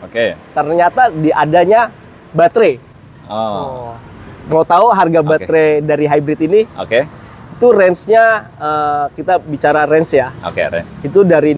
Oke. Ternyata adanya baterai. Oh. Mau tahu harga baterai dari hybrid ini? Oke. Itu range-nya, kita bicara range ya. Oke, range. Itu dari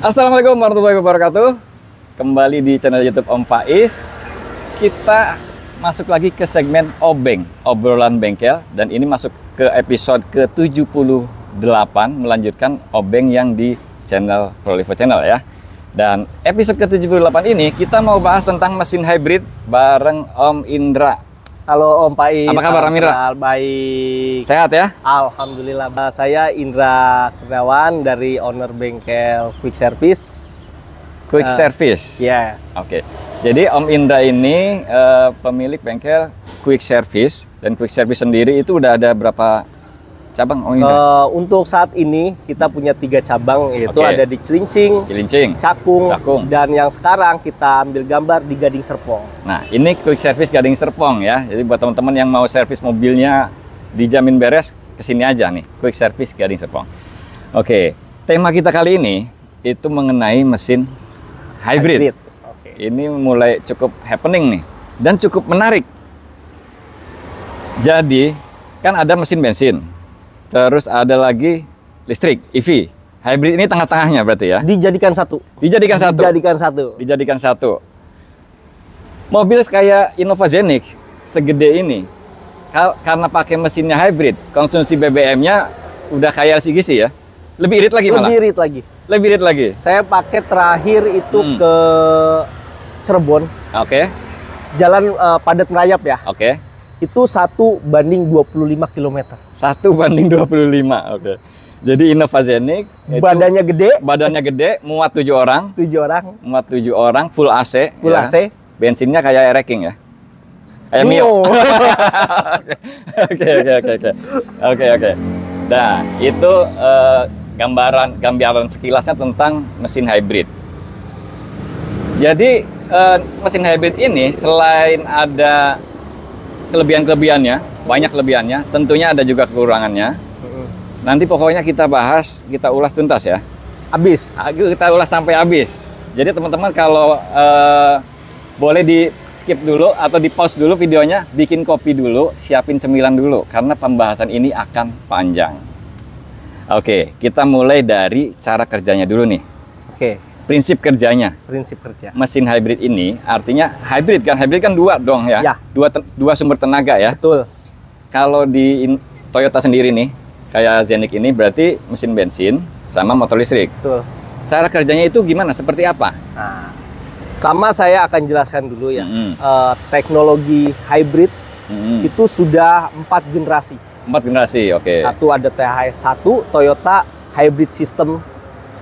Assalamualaikum warahmatullahi wabarakatuh. Kembali di channel YouTube Om Faiz. Kita masuk lagi ke segmen Obeng, obrolan bengkel, dan ini masuk ke episode ke-78, melanjutkan Obeng yang di channel Prolivo Channel ya. Dan episode ke-78 ini kita mau bahas tentang mesin hybrid bareng Om Indra. Halo Om Faiz. Apa kabar Om Indra? Baik. Sehat ya? Alhamdulillah. Saya Indra Kurniawan dari owner bengkel Quick Service. Quick Service? Yes. Oke. Jadi Om Indra ini pemilik bengkel Quick Service. Dan Quick Service sendiri itu udah ada berapa cabang Om Indra? Untuk saat ini kita punya 3 cabang, yaitu ada di Cilincing, Cakung, dan yang sekarang kita ambil gambar di Gading Serpong. Nah, ini Quick Service Gading Serpong ya. Jadi buat teman-teman yang mau servis mobilnya dijamin beres, kesini aja nih, Quick Service Gading Serpong. Oke, tema kita kali ini itu mengenai mesin hybrid. Ini mulai cukup happening nih dan cukup menarik. Jadi kan ada mesin bensin. Terus ada lagi listrik, EV. Hybrid ini tengah-tengahnya berarti ya? Dijadikan satu. Dijadikan satu. Mobil kayak Innova Zenix segede ini, karena pakai mesinnya hybrid, konsumsi BBM-nya udah kayak LCGC ya? Lebih irit lagi malah? Lebih irit lagi. Saya pakai terakhir itu ke Cirebon. Oke. Jalan padat merayap ya? Oke. Itu 1:25 km. 1:25, oke. Jadi Innova Zenix badannya gede, muat 7 orang. Muat 7 orang, full AC. Full AC. Bensinnya kayak Ereking ya. Kayak Mio. Oke. Nah, itu gambaran sekilasnya tentang mesin hybrid. Jadi mesin hybrid ini selain ada kelebihan-kelebihannya, banyak kelebihannya, tentunya ada juga kekurangannya. Nanti pokoknya kita bahas, kita ulas tuntas ya. Kita ulas sampai habis. Jadi teman-teman kalau boleh di skip dulu atau di pause dulu videonya, bikin kopi dulu, siapin cemilan dulu, karena pembahasan ini akan panjang. Oke, kita mulai dari cara kerjanya dulu nih. Oke. Prinsip kerjanya. Mesin hybrid ini artinya hybrid kan dua dong ya? Dua sumber tenaga ya? Betul. Kalau di Toyota sendiri nih, kayak Zenix ini berarti mesin bensin sama motor listrik. Betul. Cara kerjanya itu gimana? Seperti apa? Nah, pertama saya akan jelaskan dulu ya. Teknologi hybrid itu sudah 4 generasi. 4 generasi, oke. Satu ada THS 1, Toyota Hybrid System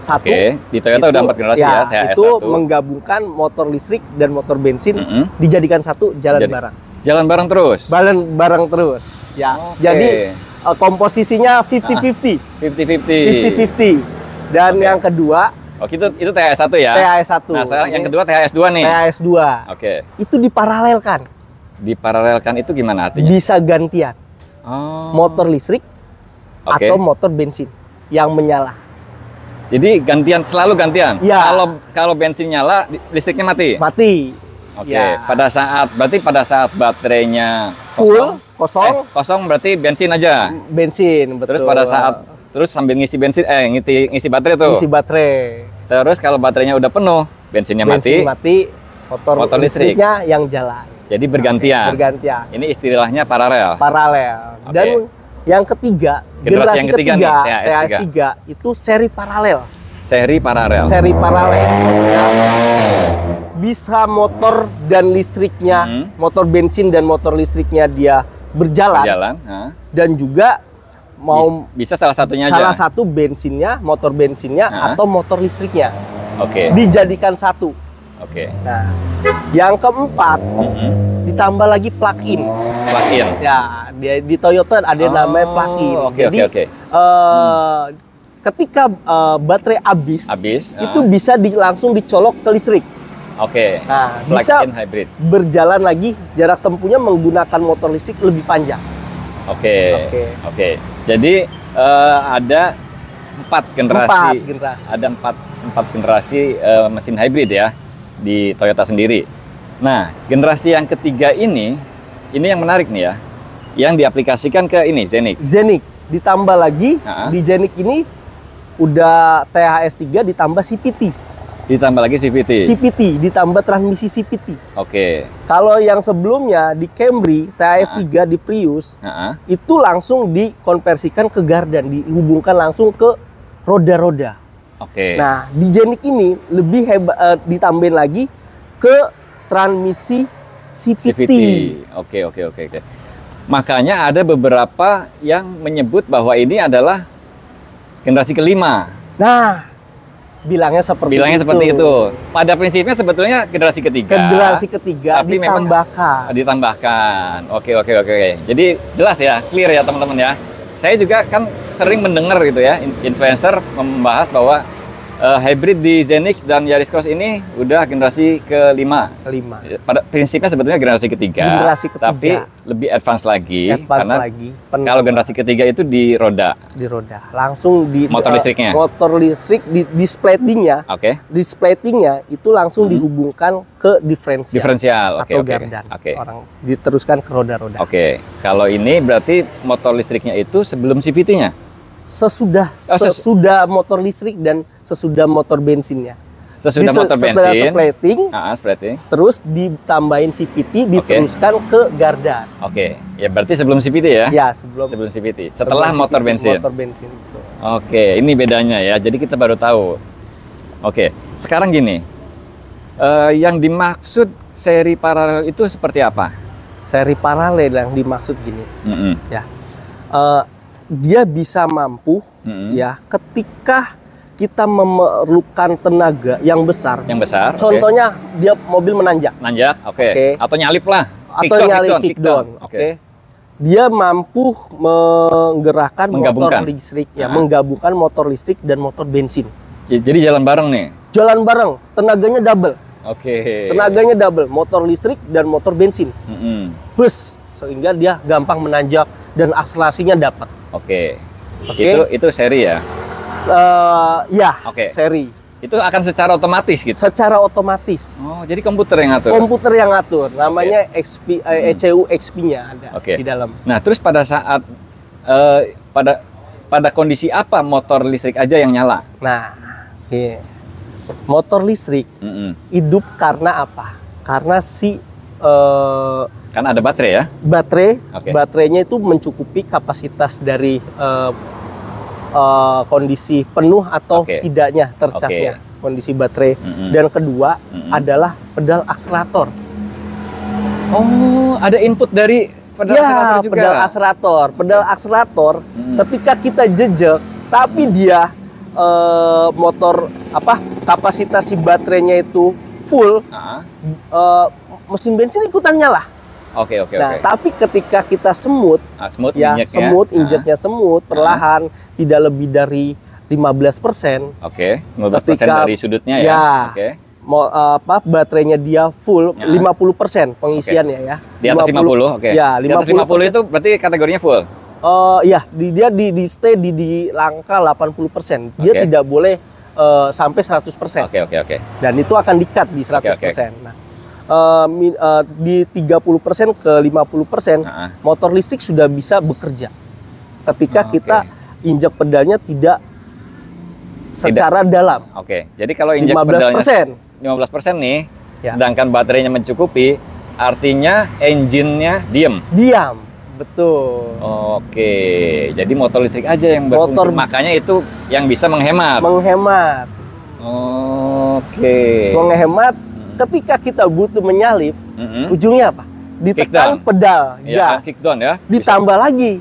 1. Oke, di Toyota udah 4 generasi ya, THS 1. Itu menggabungkan motor listrik dan motor bensin dijadikan satu, jalan bareng. Jalan bareng terus? Bareng terus. Ya. Jadi komposisinya 50-50. 50-50. Dan yang kedua, itu THS 1 ya? THS 1. Nah, sekarang yang kedua THS 2 nih. THS 2. Oke. Itu diparalelkan. Diparalelkan itu gimana artinya? Bisa gantian. Motor listrik atau motor bensin yang menyala. Jadi selalu gantian. Ya. Kalau bensin nyala, listriknya mati. Oke. Ya. Berarti pada saat baterainya kosong berarti bensin aja. Betul. Terus sambil ngisi bensin, ngisi baterai tuh. Terus kalau baterainya udah penuh, bensinnya mati, motor listriknya yang jalan. Jadi bergantian. Ini istilahnya paralel. Dan yang ketiga, generasi ketiga THS 3 itu seri paralel. Bisa motor dan listriknya, motor bensin dan motor listriknya dia berjalan. Dan juga bisa salah satunya aja. Salah satu bensinnya, motor bensinnya atau motor listriknya. Dijadikan satu. Nah, yang keempat ditambah lagi plug-in. Plug-in. Ya, Di Toyota ada namanya plug-in. Jadi ketika baterai habis, itu bisa langsung dicolok ke listrik. Nah, bisa hybrid. Berjalan lagi, jarak tempuhnya menggunakan motor listrik lebih panjang. Jadi ada 4 generasi. Ada 4 generasi mesin hybrid ya di Toyota sendiri. Nah, generasi yang ketiga ini yang menarik nih ya, yang diaplikasikan ke ini Zenix. Ditambah lagi di Zenix ini udah THS 3 ditambah CVT. Ditambah transmisi CVT. Kalau yang sebelumnya di Camry, THS 3 di Prius, itu langsung dikonversikan ke gardan, dihubungkan langsung ke roda-roda. Nah, di Zenix ini lebih hebat, ditambahin lagi ke transmisi CVT. Makanya ada beberapa yang menyebut bahwa ini adalah generasi kelima. Nah, bilangnya seperti itu. Pada prinsipnya sebetulnya generasi ketiga. Tapi ditambahkan. Oke. Jadi jelas ya, clear ya teman-teman ya. Saya juga kan sering mendengar gitu ya, influencer membahas bahwa hybrid di Zenix dan Yaris Cross ini udah generasi kelima. Pada prinsipnya sebetulnya generasi ketiga. Tapi lebih advance lagi. Kalau generasi ketiga itu di roda. Langsung di motor listriknya. Motor listrik di displatingnya. Displatingnya itu langsung dihubungkan ke diferensial atau gardan. Orang diteruskan ke roda-roda. Kalau ini berarti motor listriknya itu sebelum CVT-nya. Sesudah motor listrik dan sesudah motor bensinnya. Setelah splating, terus ditambahin CVT, diteruskan ke gardan. Ya berarti sebelum CVT ya? Ya, sebelum CVT. Setelah motor bensin. Itu. Ini bedanya ya. Jadi kita baru tahu. Sekarang gini, yang dimaksud seri paralel itu seperti apa? Seri paralel yang dimaksud gini, ya. Dia bisa mampu ya ketika kita memerlukan tenaga yang besar. Contohnya dia mobil menanjak. Atau nyalip lah. Atau nyalip kickdown. Dia mampu menggerakkan motor listrik, menggabungkan motor listrik dan motor bensin. Jadi jalan bareng nih. Jalan bareng, tenaganya double. Tenaganya double, motor listrik dan motor bensin. Bus, sehingga dia gampang menanjak dan akselerasinya dapat. Itu seri ya? Seri. Itu akan secara otomatis gitu? Secara otomatis. Jadi komputer yang ngatur? Komputer yang ngatur. Namanya ECU XP-nya ada di dalam. Nah, terus pada saat pada kondisi apa motor listrik aja yang nyala? Nah, motor listrik hidup karena apa? Karena kan ada baterai ya? Baterainya itu mencukupi kapasitas dari kondisi penuh atau tidaknya tercasnya kondisi baterai. Dan kedua adalah pedal akselerator. Ada input dari pedal akselerator juga? Pedal akselerator ketika kita jejak, tapi dia kapasitas si baterainya itu full, mesin bensin ikutan nyala. Tapi ketika kita semut, injeknya semut, perlahan, tidak lebih dari 15%. 15% dari sudutnya ya. Baterainya dia full, 50% pengisiannya ya. Di atas 50, Di atas 50 itu berarti kategorinya full? Dia stay di angka 80%. Dia tidak boleh sampai 100%. Dan itu akan di-cut di 100%. Nah, di 30% ke 50% motor listrik sudah bisa bekerja ketika kita injak pedalnya tidak secara dalam. Jadi kalau injak pedalnya 15% nih, sedangkan baterainya mencukupi, artinya engine-nya diam. Betul. Jadi motor listrik aja yang berfungsi. Makanya itu yang bisa menghemat. Menghemat. Ketika kita butuh menyalip, ujungnya apa? Ditekan pedal gas. Ditambah lagi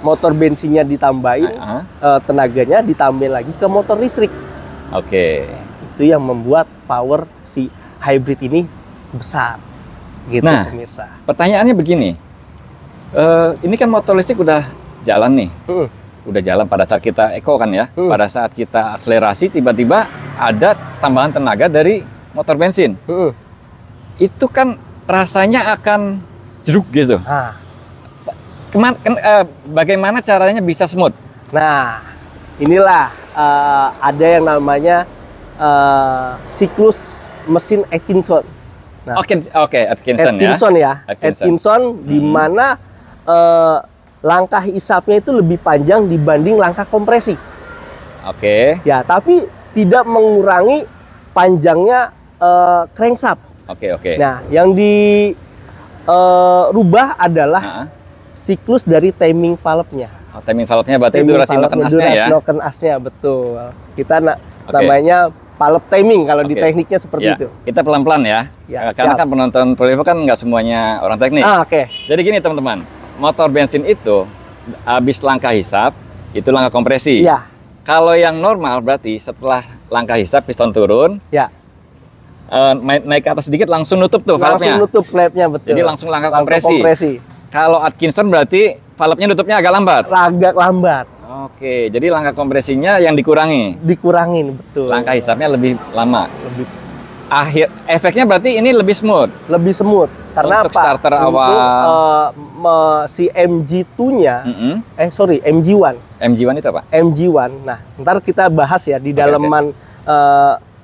motor bensinnya ditambahin, tenaganya ditambahin lagi ke motor listrik. Itu yang membuat power si hybrid ini besar. Gitu, nah, pemirsa. Pertanyaannya begini. Ini kan motor listrik udah jalan nih. Udah jalan pada saat kita eko kan ya. Pada saat kita akselerasi tiba-tiba ada tambahan tenaga dari motor bensin. Itu kan rasanya akan jeruk gitu. Bagaimana caranya bisa smooth? Nah, inilah ada yang namanya siklus mesin Atkinson. Nah, Atkinson ya. Atkinson di mana langkah hisapnya itu lebih panjang dibanding langkah kompresi. Ya, tapi tidak mengurangi panjangnya crankshaft. Nah, yang dirubah adalah siklus dari timing valve-nya. Timing valve-nya berarti durasi noken asnya ya? Noken asnya, betul. Kita namanya valve timing kalau di tekniknya seperti itu. Kita pelan-pelan ya. Karena kan penonton Pro Evo kan nggak semuanya orang teknik. Jadi gini teman-teman, motor bensin itu habis langkah hisap, itu langkah kompresi. Kalau yang normal berarti setelah langkah hisap piston turun, naik ke atas sedikit langsung nutup tuh valve-nya. Langsung nutup valve-nya, betul. Jadi langsung langkah kompresi. Kalau Atkinson berarti valve-nya nutupnya agak lambat. Agak lambat. Jadi langkah kompresinya yang dikurangin, betul. Langkah hisapnya lebih lama. Efeknya berarti ini lebih smooth. Karena untuk starter awal si MG2-nya, MG1. MG1 itu apa? MG1. Nah, ntar kita bahas ya di dalaman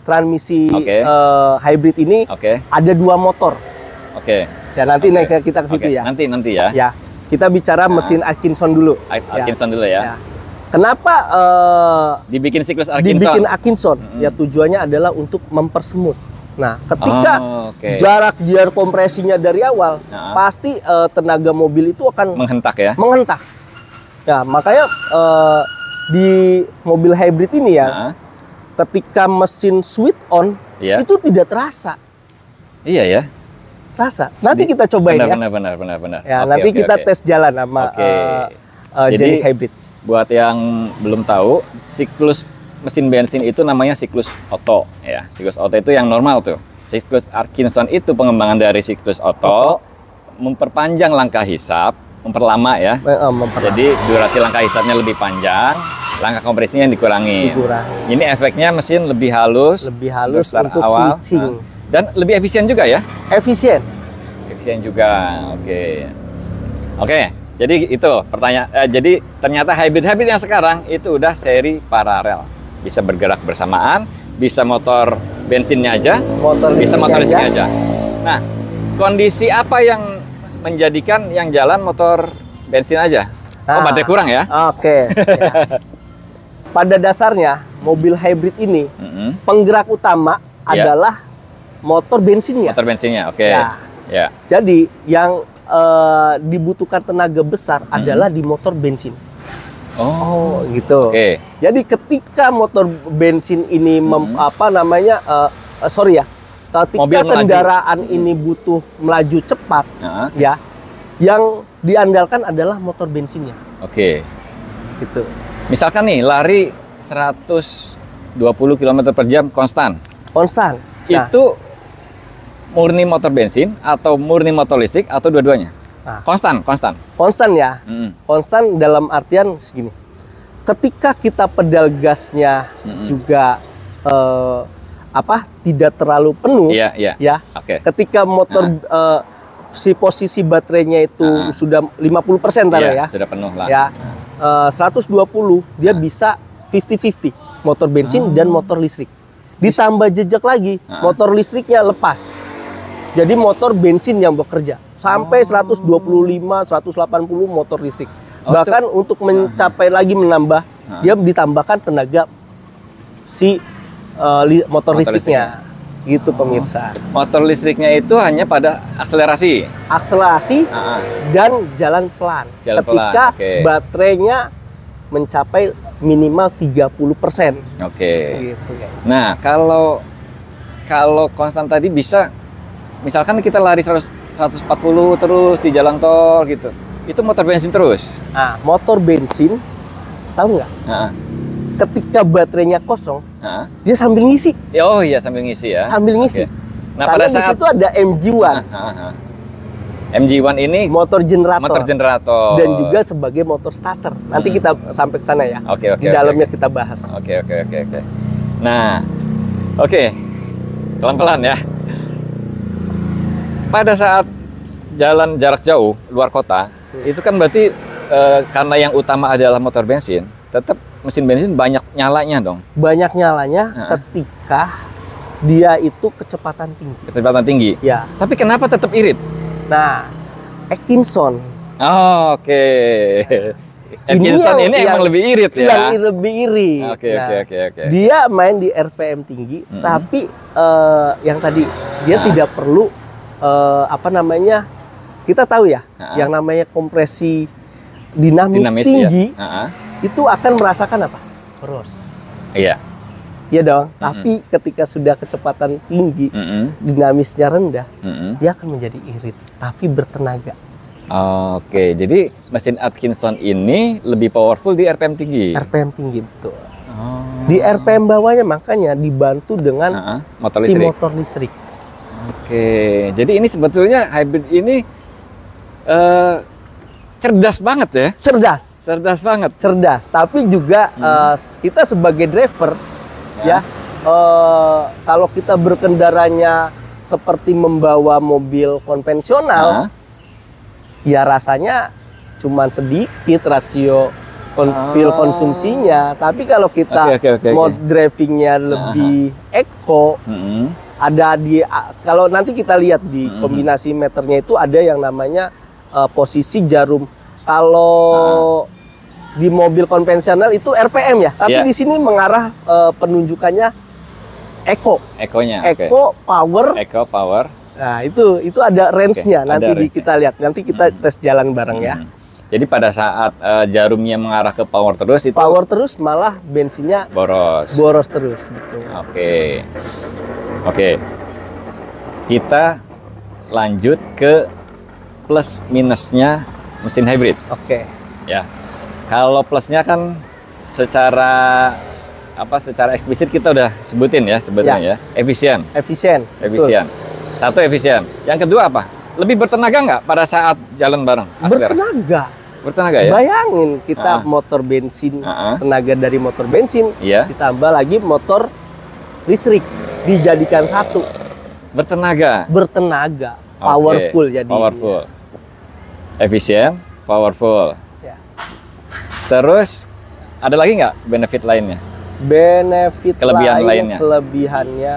transmisi hybrid ini ada 2 motor. Ya nanti next kita ke situ ya. Nanti ya. Ya. Kita bicara mesin Atkinson dulu. Atkinson dulu ya. Kenapa dibikin siklus Atkinson? Ya tujuannya adalah untuk mempersmooth. Nah, ketika jarak biar kompresinya dari awal, pasti tenaga mobil itu akan menghentak ya. Ya, makanya di mobil hybrid ini ya, ketika mesin switch on itu tidak terasa. Iya ya. Nanti kita cobain ya. Benar. Ya, nanti kita tes jalan sama Genic Hybrid. Buat yang belum tahu, siklus mesin bensin itu namanya siklus Otto ya. Siklus Otto itu yang normal tuh. Siklus Atkinson itu pengembangan dari siklus Otto, memperpanjang langkah hisap, memperlama ya. Jadi durasi langkah hisapnya lebih panjang, langkah kompresinya yang dikurangi. Ini efeknya mesin lebih halus untuk awal, switching. Dan lebih efisien juga ya? Efisien juga. Oke. Jadi itu pertanyaan. Jadi ternyata hybrid yang sekarang itu udah seri paralel, bisa bergerak bersamaan, bisa motor bensinnya aja, bisa motor listriknya aja. Nah, kondisi apa yang menjadikan yang jalan motor bensin aja? Baterai kurang ya? Pada dasarnya mobil hybrid ini penggerak utama adalah motor bensinnya. Ya. Jadi yang dibutuhkan tenaga besar adalah di motor bensin. Gitu. Jadi ketika motor bensin ini ketika kendaraan ini butuh melaju cepat, ya, yang diandalkan adalah motor bensinnya. Gitu. Misalkan nih lari 120 km per jam konstan. Itu murni motor bensin atau murni motor listrik atau dua-duanya? Konstan ya. Konstan dalam artian segini. Ketika kita pedal gasnya juga tidak terlalu penuh, ya. Ketika motor si posisi baterainya itu sudah 50% ya. Sudah penuh lah. Ya. 120 dia bisa 50-50 motor bensin dan motor listrik. Ditambah jejak lagi, motor listriknya lepas. Jadi motor bensin yang bekerja sampai 125, 180 motor listrik. Bahkan untuk mencapai lagi menambah, dia ditambahkan tenaga si motor listriknya. Gitu pemirsa. Motor listriknya itu hanya pada akselerasi dan jalan pelan. Ketika baterainya mencapai minimal 30%. Gitu, guys. Nah, kalau konstan tadi bisa, misalkan kita lari 140 terus di jalan tol gitu, itu motor bensin terus. Motor bensin, tahu nggak? Ketika baterainya kosong, dia sambil ngisi. Sambil ngisi ya. Nah, pada saat itu ada MG1. MG1 ini motor generator. Dan Oh. juga sebagai motor starter. Nanti kita sampai ke sana ya. Oke. Di dalamnya kita bahas. Oke. Nah, oke. Pelan-pelan ya. Pada saat jalan jarak jauh luar kota, itu kan berarti karena yang utama adalah motor bensin, tetap mesin bensin banyak nyalanya dong. Banyak nyalanya ketika dia itu kecepatan tinggi. Kecepatan tinggi. Ya. Tapi kenapa tetap irit? Nah, Atkinson. Oh, oke. Atkinson ini emang lebih irit ya. Yang lebih irit. Oke. Dia main di RPM tinggi, tapi yang tadi dia tidak perlu kita tahu ya, yang namanya kompresi dinamis tinggi ya. itu akan merasakan apa? Boros. Iya. Iya dong. Tapi ketika sudah kecepatan tinggi, dinamisnya rendah, dia akan menjadi irit, tapi bertenaga. Oke, jadi mesin Atkinson ini lebih powerful di RPM tinggi. RPM tinggi, betul. Di RPM bawahnya makanya dibantu dengan motor listrik. Oke, jadi ini sebetulnya hybrid ini cerdas banget ya? Cerdas banget. Cerdas, tapi juga kita sebagai driver ya, kalau kita berkendaranya seperti membawa mobil konvensional, ya rasanya cuman sedikit rasio fuel konsumsinya. Tapi kalau kita mau drivingnya lebih eco, kalau nanti kita lihat di kombinasi meternya itu ada yang namanya posisi jarum. Kalau di mobil konvensional itu RPM ya, tapi di sini mengarah penunjukannya eco. Eco power. Nah, itu ada range-nya. Nanti kita lihat. Nanti kita tes jalan bareng ya. Jadi pada saat jarumnya mengarah ke power terus itu malah bensinnya boros terus, betul. Oke. Kita lanjut ke plus minusnya mesin hybrid. Oke. Ya. Kalau plusnya kan secara eksplisit kita udah sebutin ya sebetulnya ya. Efisien. Satu, efisien. Yang kedua apa? Lebih bertenaga nggak pada saat jalan bareng? Bertenaga ya? Bayangin kita motor bensin, tenaga dari motor bensin, ditambah lagi motor listrik, dijadikan satu. Bertenaga. Powerful jadi. Powerful. Efisien, powerful. Ya. Terus ada lagi nggak benefit lainnya? Kelebihannya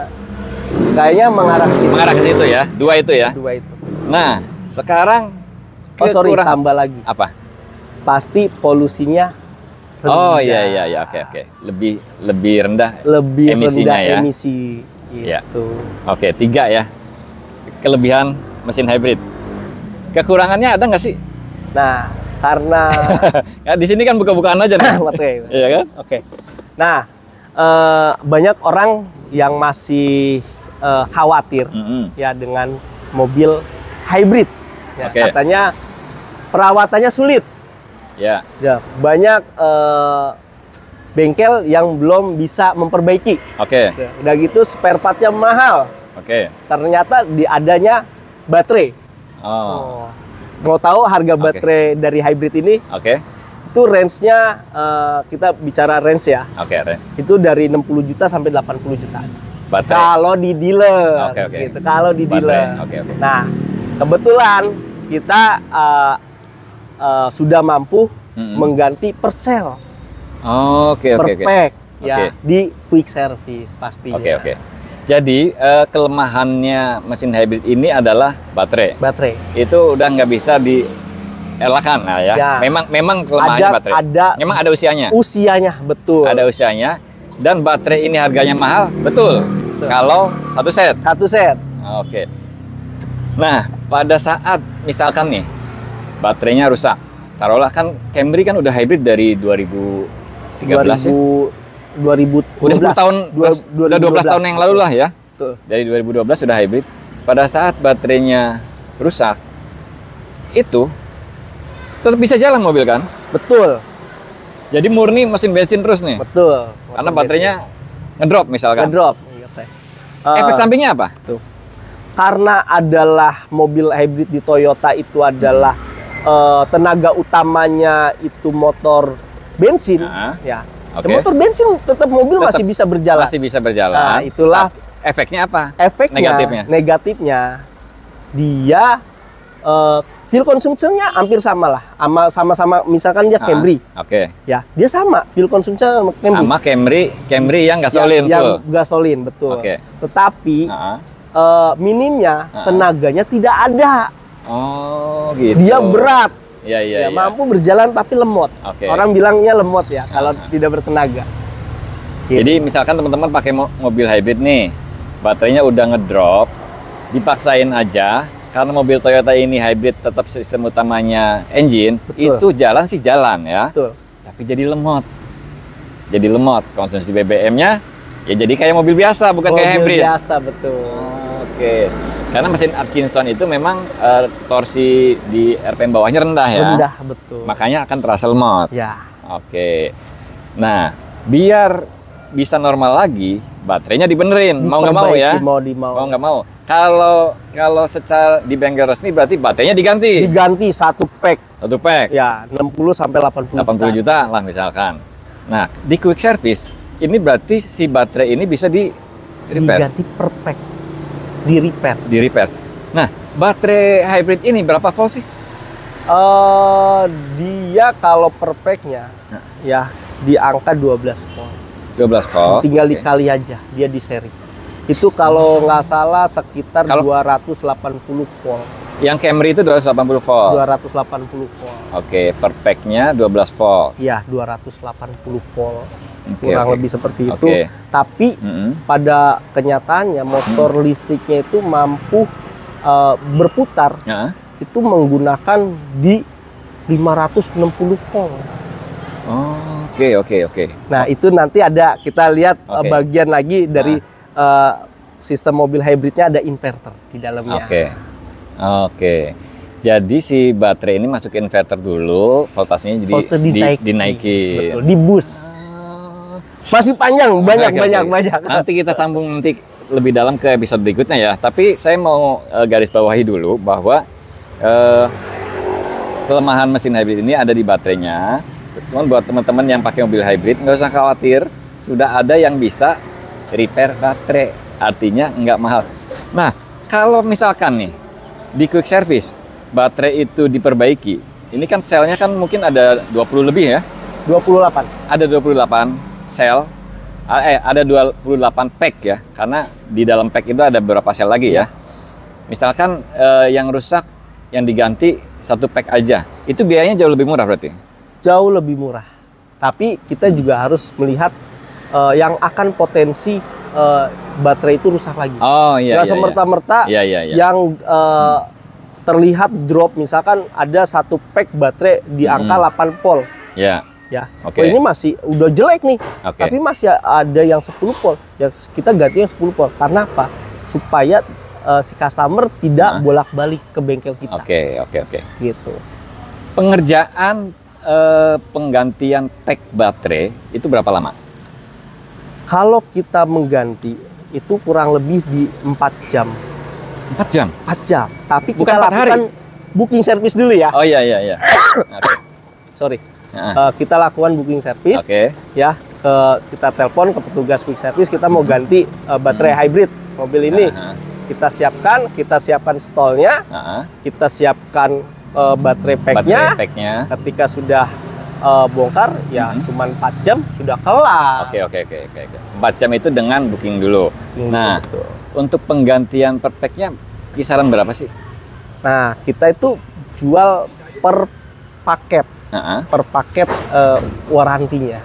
kayaknya mengarah ke situ ya. Dua itu. Nah, sekarang tambah lagi. Apa? Pasti polusinya rendah. Oh iya, oke. Lebih rendah. Emisinya ya. Emisi gitu. Oke, 3 ya. Kelebihan mesin hybrid. Kekurangannya ada nggak sih? Nah, karena ya, di sini kan buka-bukaan aja nih. Iya kan? Oke. Nah, banyak orang yang masih khawatir ya dengan mobil hybrid. Ya, katanya perawatannya sulit. Ya. Banyak bengkel yang belum bisa memperbaiki. Udah gitu spare partnya mahal. Ternyata adanya baterai. Mau tahu harga baterai dari hybrid ini? Itu range-nya, kita bicara range ya. Range. Itu dari 60 juta sampai 80 juta. Baterai. Kalau di dealer. Gitu. Kalau di dealer. Nah, kebetulan kita sudah mampu mengganti persel. Per pack ya, di quick service pastinya. Jadi kelemahannya mesin hybrid ini adalah baterai. Itu udah nggak bisa dielakkan ya. Memang kelemahannya baterai. Memang ada usianya. Betul. Ada usianya. Dan baterai ini harganya mahal, betul. Kalau satu set. Nah, pada saat misalkan nih baterainya rusak, taruhlah kan Camry kan udah hybrid dari 2013 ya. 2012. Udah 10 tahun, udah 12 tahun yang lalu lah ya. Dari 2012 sudah hybrid. Pada saat baterainya rusak, itu tetap bisa jalan mobil kan? Betul. Jadi murni mesin bensin terus nih. Betul. Karena baterainya ngedrop misalkan. Efek sampingnya apa? karena adalah mobil hybrid di Toyota itu adalah tenaga utamanya itu motor bensin, ya. Motor bensin tetap mobil masih bisa berjalan. Masih bisa berjalan. Nah, itulah efeknya apa? Efeknya negatifnya dia fuel consumption-nya hampir sama lah, sama-sama misalkan dia Camry. Ya, dia sama fuel consumption sama Camry. Sama Camry yang gasolin yang gasolin, betul. Tetapi minimnya tenaganya tidak ada. Oh, gitu. Dia berat. Ya, mampu berjalan tapi lemot. Orang bilangnya lemot ya kalau tidak bertenaga. Jadi misalkan teman-teman pakai mobil hybrid nih, baterainya udah ngedrop, dipaksain aja karena mobil Toyota ini hybrid tetap sistem utamanya engine. Itu jalan sih jalan ya. Betul. Tapi jadi lemot. Jadi lemot, konsumsi BBM-nya ya jadi kayak mobil biasa, bukan kayak hybrid. Mobil biasa, betul. Karena mesin Atkinson itu memang torsi di RPM bawahnya rendah ya. Rendah, betul. Makanya akan terasa lemot. Ya. Nah, biar bisa normal lagi, baterainya dibenerin. Mau nggak mau ya? Mau nggak mau. Kalau secara di bengkel resmi berarti baterainya diganti. Diganti satu pack. Satu pack. Ya, 60 sampai 80 juta lah misalkan. Nah, di quick service ini berarti si baterai ini bisa di repair. Diganti per pack. Di repair. Nah, baterai hybrid ini berapa volt sih? Dia kalau per pack-nya ya di angka 12 volt. 12 volt. Tinggal dikali aja dia di seri. Itu kalau nggak salah sekitar 280 volt. Yang Camry itu 280 volt. 280 volt. Per pack-nya 12 volt. Iya, 280 volt. Kurang lebih seperti itu. Tapi pada kenyataannya motor listriknya itu mampu berputar itu menggunakan di 560 volt. Oke. Nah, itu nanti ada kita lihat bagian lagi dari sistem mobil hybridnya ada inverter di dalamnya. Oke. Jadi si baterai ini masuk inverter dulu, voltasenya jadi dinaikin. Betul, di boost. Masih panjang, banyak. Nanti kita sambung lebih dalam ke episode berikutnya ya. Tapi saya mau garis bawahi dulu bahwa kelemahan mesin hybrid ini ada di baterainya. Cuman buat teman-teman yang pakai mobil hybrid nggak usah khawatir, sudah ada yang bisa repair baterai. Artinya nggak mahal. Nah, kalau misalkan nih di quick service baterai itu diperbaiki, ini kan selnya kan mungkin ada 20 lebih ya? 28. Ada 28 sel, ada 28 pack ya, karena di dalam pack itu ada beberapa sel lagi ya. Misalkan yang rusak, yang diganti satu pack aja, itu biayanya jauh lebih murah berarti? Jauh lebih murah. Tapi kita juga harus melihat yang akan potensi baterai itu rusak lagi. Nggak semerta-merta yang terlihat drop, misalkan ada satu pack baterai di angka 8 volt. Ini masih udah jelek nih, tapi masih ada yang 10 volt. Ya kita ganti yang 10 volt. Karena apa? Supaya si customer tidak bolak-balik ke bengkel kita. Gitu. Pengerjaan penggantian pack baterai itu berapa lama? Kalau kita mengganti itu kurang lebih di 4 jam. 4 jam? 4 jam. Tapi bukan kita lakukan booking service dulu ya. Sorry. Kita lakukan booking service, ya. Kita telepon ke petugas quick service, kita mau ganti baterai hybrid mobil ini. Kita siapkan stolnya, kita siapkan baterai packnya. Ketika sudah bongkar, ya cuman 4 jam sudah kelar. 4 jam itu dengan booking dulu. Nah, untuk penggantian per packnya kisaran berapa sih? Nah, kita itu jual per paket. Per paket warantinya.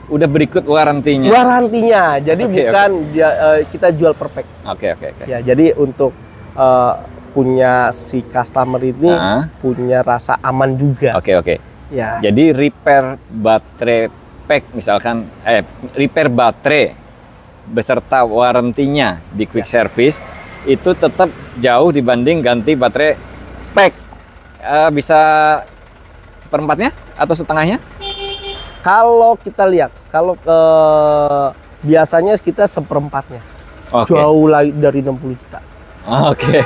Udah berikut warantinya. Jadi bukan kita jual per pack. Ya, jadi untuk punya si customer ini punya rasa aman juga. Ya. Jadi repair baterai pack misalkan repair baterai beserta warantinya di quick service itu tetap jauh dibanding ganti baterai pack. Bisa seperempatnya atau setengahnya? Kalau kita lihat, biasanya kita seperempatnya. Jauh dari 60 juta. Oke.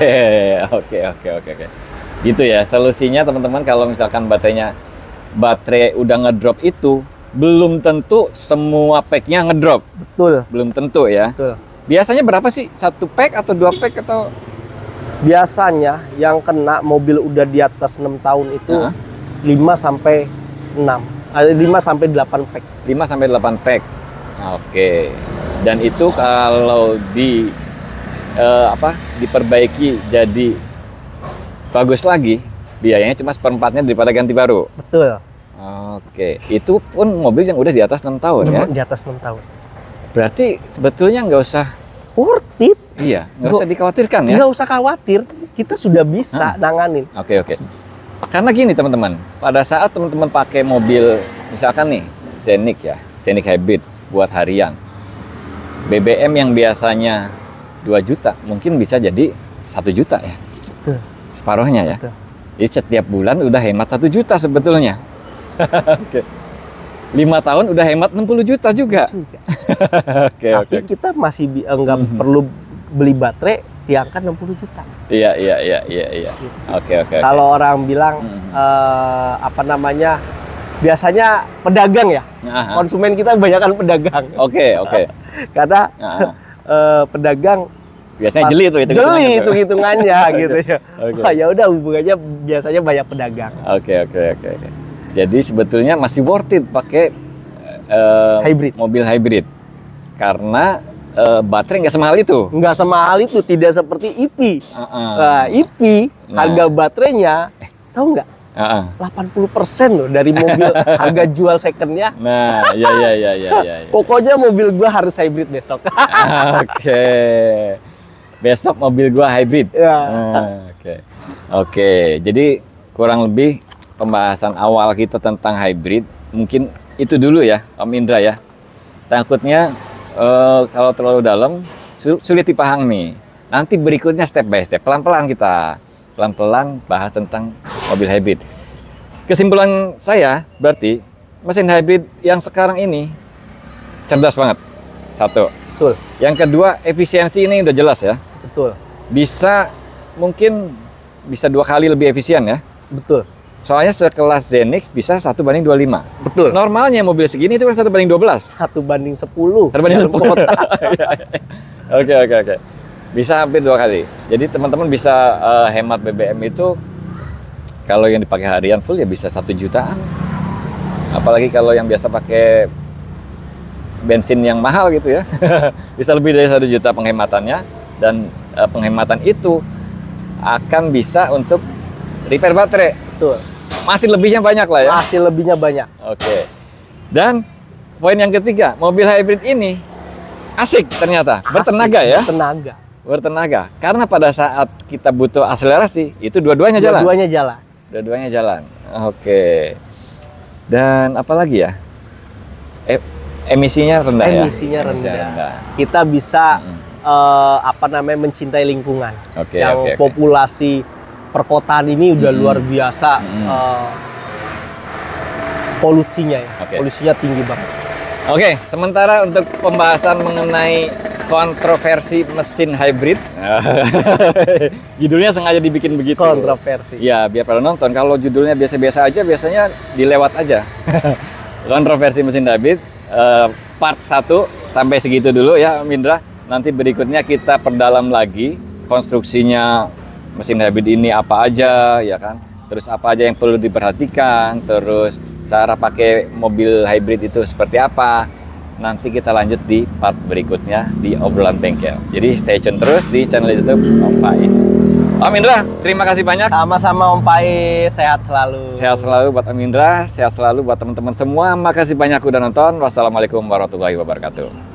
Gitu ya solusinya teman-teman, kalau misalkan baterai udah ngedrop itu belum tentu semua packnya ngedrop. Betul. Belum tentu ya. Betul. Biasanya berapa sih? 1 pack atau 2 pack atau? Biasanya yang kena mobil udah di atas 6 tahun itu 5 sampai 8 pack. 5 sampai 8 pack. Oke. Dan itu kalau diperbaiki jadi bagus lagi, biayanya cuma seperempatnya daripada ganti baru. Betul. Oke, itu pun mobil yang udah di atas 6 tahun ya? Di atas 6 tahun. Berarti sebetulnya nggak usah worth it. Iya, nggak usah dikhawatirkan ya? Nggak usah khawatir, kita sudah bisa nanganin. Oke. Karena gini teman-teman, pada saat teman-teman pakai mobil, misalkan nih, Scenic Hybrid buat harian, BBM yang biasanya 2 juta, mungkin bisa jadi 1 juta ya? Betul. Separuhnya ya? Betul. Jadi setiap bulan udah hemat 1 juta sebetulnya. Oke. 5 tahun udah hemat 60 juta juga. Tapi kita masih nggak perlu beli baterai di angka 60 juta. Iya. Oke. Kalau orang bilang biasanya pedagang ya. Konsumen kita kebanyakan pedagang. Oke. Karena pedagang biasanya jeli tuh hitungannya gitu ya. Ya udah hubungannya biasanya banyak pedagang. Oke. Jadi sebetulnya masih worth it pakai mobil hybrid karena baterai nggak semahal itu. Nggak semahal itu, tidak seperti EV. EV harga baterainya tahu nggak? 80% loh dari mobil harga jual secondnya. Nah, iya. Pokoknya mobil gua harus hybrid besok. Oke. Besok mobil gua hybrid. Ya. Oke. Jadi kurang lebih pembahasan awal kita tentang hybrid mungkin itu dulu ya, Om Indra ya. Takutnya kalau terlalu dalam sulit dipahami. Nanti berikutnya step by step, pelan-pelan bahas tentang mobil hybrid. Kesimpulan saya berarti mesin hybrid yang sekarang ini cerdas banget. 1. Betul. Yang kedua, efisiensi ini udah jelas ya. Betul. Mungkin bisa 2 kali lebih efisien ya. Betul. Soalnya sekelas Zenix bisa 1:25. Betul. Normalnya mobil segini itu kan 1:12. 1:10. 1:10. Oke. Bisa hampir 2 kali. Jadi teman-teman bisa hemat BBM itu kalau yang dipakai harian full ya bisa 1 jutaan. Apalagi kalau yang biasa pakai bensin yang mahal gitu ya. Bisa lebih dari 1 juta penghematannya, dan penghematan itu akan bisa untuk repair baterai. Betul. Masih lebihnya banyak lah ya. Masih lebihnya banyak. Oke. Dan poin yang ketiga, mobil hybrid ini asik ternyata, bertenaga ya. Bertenaga. Karena pada saat kita butuh akselerasi, itu dua-duanya jalan. Dua-duanya jalan. Oke. Dan apa lagi ya? Emisinya rendah ya. Emisinya rendah. Kita bisa mencintai lingkungan. Yang populasi perkotaan ini udah luar biasa polusinya ya. Polusinya tinggi banget. Oke, sementara untuk pembahasan mengenai kontroversi mesin hybrid, judulnya sengaja dibikin begitu. Kontroversi. Ya, biar pada nonton. Kalau judulnya biasa-biasa aja, biasanya dilewat aja. Kontroversi mesin hybrid, part 1 sampai segitu dulu ya, Om Indra. Nanti berikutnya kita perdalam lagi konstruksinya mesin hybrid ini apa aja, ya kan? Terus apa aja yang perlu diperhatikan, terus cara pakai mobil hybrid itu seperti apa. Nanti kita lanjut di part berikutnya di obrolan bengkel. Jadi stay tune terus di channel YouTube Om Faiz. Om Indra, terima kasih banyak. Sama-sama Om Faiz, sehat selalu. Sehat selalu buat Om Indra, sehat selalu buat teman-teman semua. Makasih banyak udah nonton. Wassalamualaikum warahmatullahi wabarakatuh.